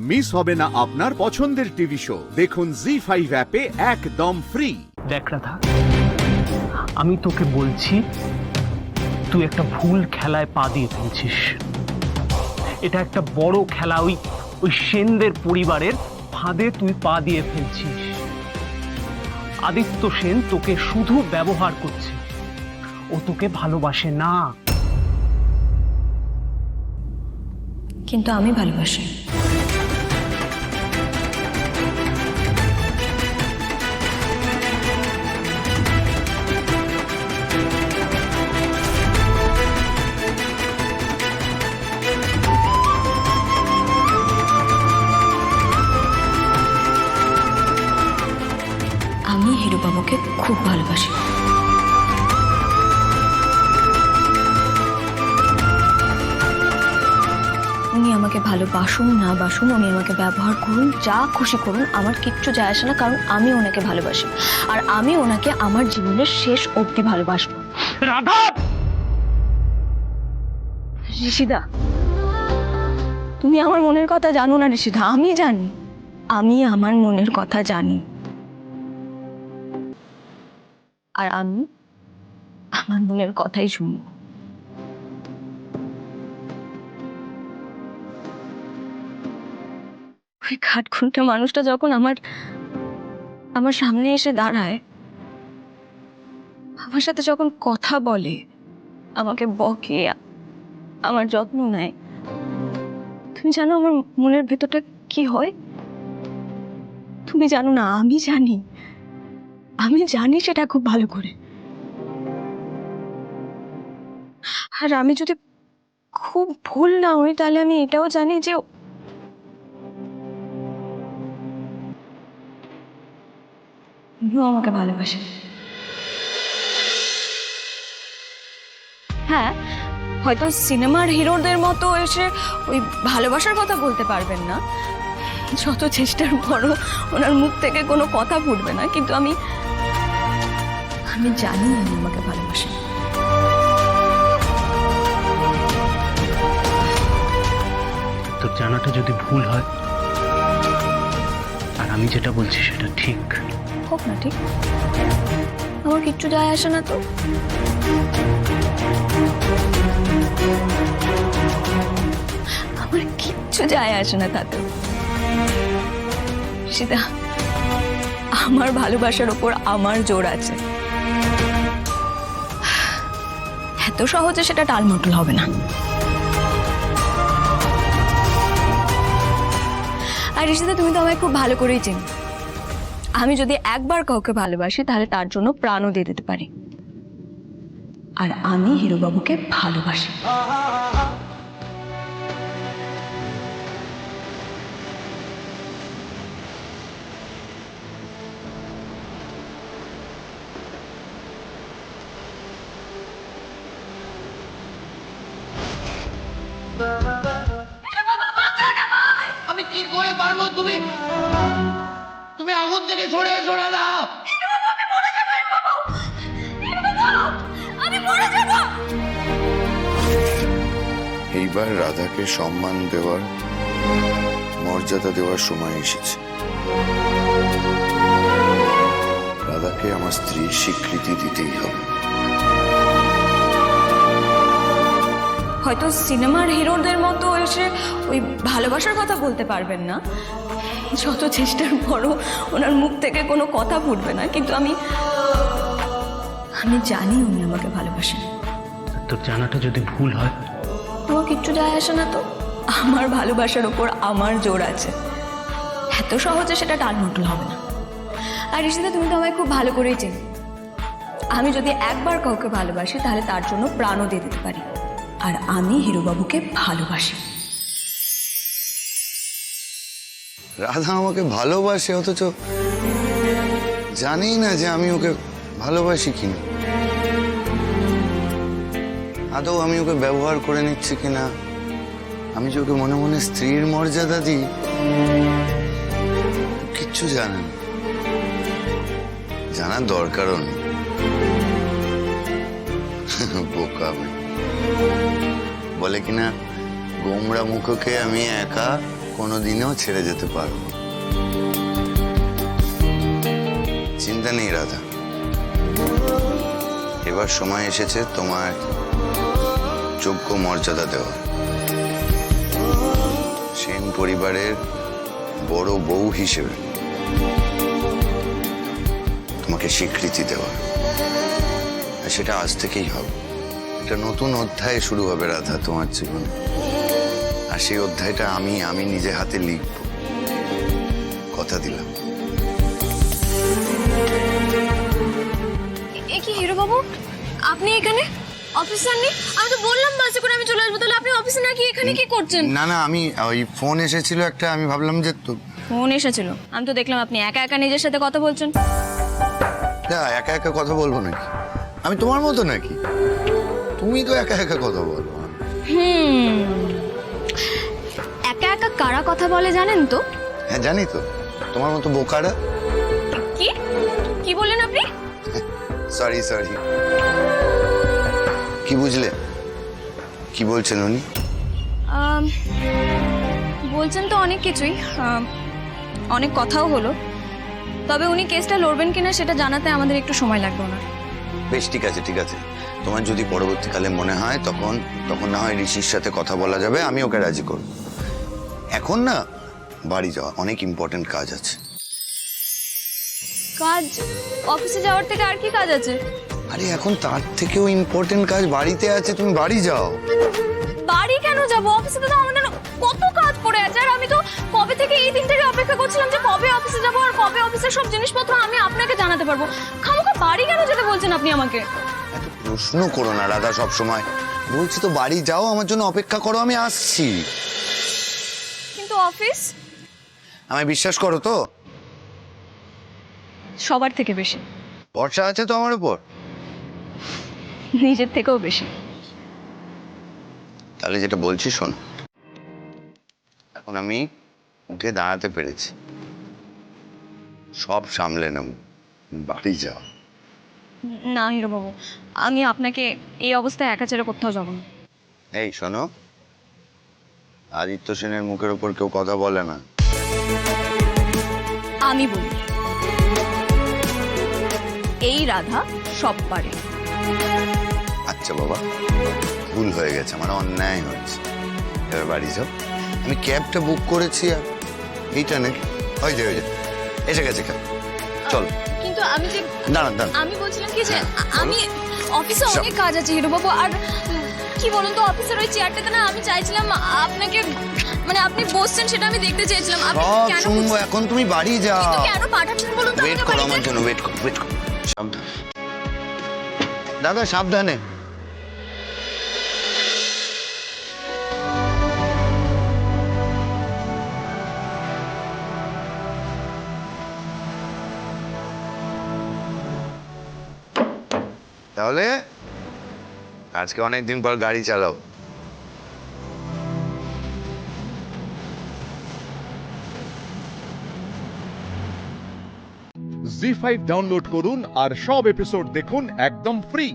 Miss হবে না আপনার পছন্দের টিভি শো। দেখুন জি5 অ্যাপে একদম ফ্রি। দেখ রাধা, আমি তোকে বলছি, তুই একটা ভুল খেলায় পা দিয়ে ফেলছিস। এটা একটা বড় খেলা, ওই সেনদের পরিবারের ফাঁদে তুই পা দিয়ে ফেলছিস। আদিত্য সেন তোকে শুধু ব্যবহার করছে, ও তোকে ভালোবাসে না। কিন্তু আমি ভালোবাসি। আমি হিরুবাবুকে খুব ভালোবাসি। উনি আমাকে ভালোবাসুন না বাসুন, উনি আমাকে ব্যবহার করুন, যা খুশি করুন, আমার কিচ্ছু যায় আসে না, কারণ আমি ওনাকে ভালোবাসি। আর আমি ওনাকে আমার জীবনের শেষ অবধি ভালোবাসবো। রাধা! ঋষিদা, তুমি আমার মনের কথা জানো না ঋষিদা, আমি জানি। আমি আমার মনের কথা জানি, আর আমি আমার মনের কথাই শুনি। ওই ঘাটখুঁটে মানুষটা যখন আমার সামনে এসে দাঁড়ায়, আমার সাথে যখন কথা বলে, আমাকে বকে, আমার যত্ন নেয়, তুমি জানো আমার মনের ভেতরটা কি হয়? তুমি জানো না, আমি জানি। আমি জানি সেটা খুব ভালো করে। আর আমি যদি খুব ভুল না হই, তাহলে আমি এটাও জানি যে উনিও আমাকে ভালোবাসে। হ্যাঁ, হয়তো সিনেমার হিরোদের মতো এসে ওই ভালোবাসার কথা বলতে পারবেন না, যত চেষ্টার পরও ওনার মুখ থেকে কোনো কথা ফুটবে না, কিন্তু আমি জানি উনি আমাকে ভালোবাসেন। তোর জানাটা যদি ভুল হয়, আর আমি যেটা বলছি সেটা ঠিক, হোক না ঠিক, আমার কিচ্ছু যায় আসে না তো। আমার কিচ্ছু যায় আসে না তাতে। সীতা, আমার ভালোবাসার ওপর আমার জোর আছে। এত সহজে সেটা টালমটল হবে না। আর ঋষিতা, তুমি তো আমায় খুব ভালো করেই চেনো। আমি যদি একবার কাউকে ভালোবাসি, তাহলে তার জন্য প্রাণও দিয়ে দিতে পারি। আর আমি হিরুবাবুকে ভালোবাসি। আমি কি করে পারবো? তুমি তুমি আগুন থেকে সরে এসো না। এইবার রাধাকে সম্মান দেওয়ার, মর্যাদা দেওয়ার সময় এসেছে। রাধাকে আমার স্ত্রীর স্বীকৃতি দিতেই হবে। হয়তো সিনেমার হিরোদের মতো এসে ওই ভালোবাসার কথা বলতে পারবেন না, যত চেষ্টার পরও ওনার মুখ থেকে কোনো কথা ফুটবে না, কিন্তু আমি জানি উনি আমাকে ভালোবাসেন। তোর জানাটা যদি ভুল হয়, আমার কিচ্ছু যায় আসে না তো। আমার ভালোবাসার ওপর আমার জোর আছে, এত সহজে সেটা টালমটল হবে না। আর ঋষিতা, তুমি তো আমায় খুব ভালো করেই চেনো। আমি যদি একবার কাউকে ভালোবাসি, তাহলে তার জন্য প্রাণও দিয়ে দিতে পারি। আর আমি হিরুবাবুকে ভালোবাসি। রাধা আমাকে ভালোবাসে, অথচ জানি না যে আমি ওকে ভালোবাসি কিনা। আদৌ আমি ওকে ব্যবহার করে নিচ্ছি কিনা, আমি যে ওকে মনে মনে স্ত্রীর মর্যাদা দিই, কিচ্ছু জানে না। জানার দরকারও নেই। বোকা আমি। বলে কিনা গোমরা মুখকে আমি একা কোনোদিনও ছেড়ে যেতে পারো না। চিন্তা নেই রাধা, এবার সময় এসেছে তোমার যোগ্য মর্যাদা দেওয়ার, সেন পরিবারের বড় বউ হিসেবে তোমাকে স্বীকৃতি দেওয়ার। আর সেটা আজ থেকেই হবে। একটা নতুন অধ্যায় শুরু হবে রাধা তোমার জীবনে, আর সেই অধ্যায়টা আমি নিজে হাতে লিখব, কথা দিলাম। এ কি হিরো বাবু, আপনি এখানে অফিস যাননি? আমি তো বললাম বাসে করে আমি চলে আসবো, তাহলে আপনি অফিসে না গিয়ে এখানে কি করছেন? না না, আমি ওই ফোন এসেছিল একটা, আমি ভাবলাম যে ফোন এসেছিল, আমি তো দেখলাম আপনি একা একা নিজের সাথে কথা বলছেন। একা একা কথা বলবো নাকি? আমি তোমার মতো নাকি? তুমি তো একা একা কথা বলো। একা একা কারা কথা বলে জানেন তো? হ্যাঁ জানি তো, তোমার মতো বোকারা। কি কি বললেন আপনি? Sorry sorry. কি বুঝলে? কি বলছেন উনি? বলছেন তো অনেক কিছুই, অনেক কথাও হলো, তবে উনি কেসটা লড়বেন কিনা সেটা জানাতে আমাদের একটু সময় লাগবে না। বেশ ঠিক আছে ঠিক আছে, তোমার যদি পরবর্তীকালে মনে হয় তখন না হয় ঋষির সাথে কথা বলা যাবে, আমি ওকে রাজি করব। এখন না, বাড়ি যাওয়া অনেক ইম্পর্টেন্ট কাজ আছে। কাজ? অফিসে যাওয়ার থেকে আর কি কাজ আছে? আরে এখন তার থেকেও ইম্পর্টেন্ট কাজ বাড়িতে আছে, তুমি বাড়ি যাও। বাড়ি কেন যাবো? অফিসে তো আমাদের কত কাজ পড়ে আছে, আর আমি তো কবে থেকে এই দিনটাকে অপেক্ষা করছিলাম যে কবে অফিসে যাবো আর কবে অফিসের সব জিনিসপত্র আমি আপনাকে জানাতে পারবো। খামোখা বাড়ি কেন যেতে বলছেন আপনি আমাকে? এত প্রশ্ন করো না রাধা সব সময়। বলছি তো বাড়ি যাও, আমার জন্য অপেক্ষা করো, আমি আসছি। কিন্তু অফিস? আমায় বিশ্বাস করো তো? সবার থেকে বেশি। ভরসা আছে তো আমার উপর? নিজের থেকেও বেশি। তাহলে যেটা বলছি শোন, এখন আমি উঠে দাঁড়াতে পেরেছি, সব সামলে নেব, বাড়ি যাও। না হিরো বাবু, আমি আপনাকে এই অবস্থায় একা ছেড়ে কোথাও যাব না। এই শোনো, আদিত্য সেনের মুখের উপর কেউ কথা বলে না। আমি বলি, এই রাধা সব পারে। আচ্ছা বাবা, ভুল হয়ে গেছে, আমার অন্যায় হয়েছে, এবার বাড়ি যাও। আমি ক্যাবটা বুক করেছি, আর এইটা নাকি হয়ে যায় এসে গেছে ক্যাব, চল। কিন্তু আমি যে দাঁড়ান দাঁড়ান, আমি বলছিলাম কি যে হ্যাঁ, আমি অফিসে অনেক কাজ আছে হিরো বাবু, আর কি বলুন তো অফিসের ওই চেয়ারটাতে না আমি চাইছিলাম আপনাকে, মানে আপনি বসছেন সেটা আমি দেখতে চেয়েছিলাম। আপনি সব কেন শুনবো, এখন তুমি বাড়ি যাও। কিন্তু কেন পাঠাচ্ছেন বলুন তো? ওয়েট করো আমার জন্য, ওয়েট করো সাবধান দাদা, সাবধানে। তাহলে আজকে অনেকদিন পর গাড়ি চালাও। জি5 ডাউনলোড করুন আর সব এপিসোড দেখুন একদম ফ্রি।